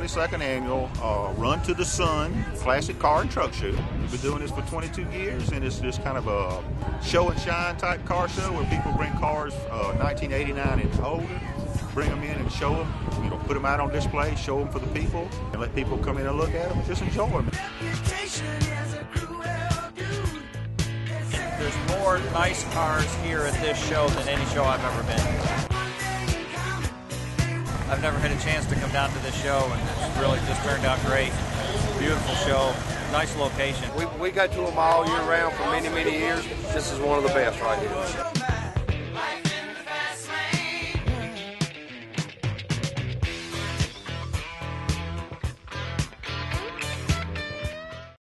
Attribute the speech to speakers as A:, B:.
A: 22nd annual Run to the Sun Classic Car and Truck Show. We've been doing this for 22 years, and it's just kind of a show and shine type car show where people bring cars 1989 and older, bring them in and show them, put them out on display, show them for the people, and let people come in and look at them and just enjoy them.
B: There's more nice cars here at this show than any show I've ever been. I've never had a chance to come down to this show, and it's really just turned out great. Beautiful show, nice location.
C: We go to them all year round for many, many years. This is one of the best right here.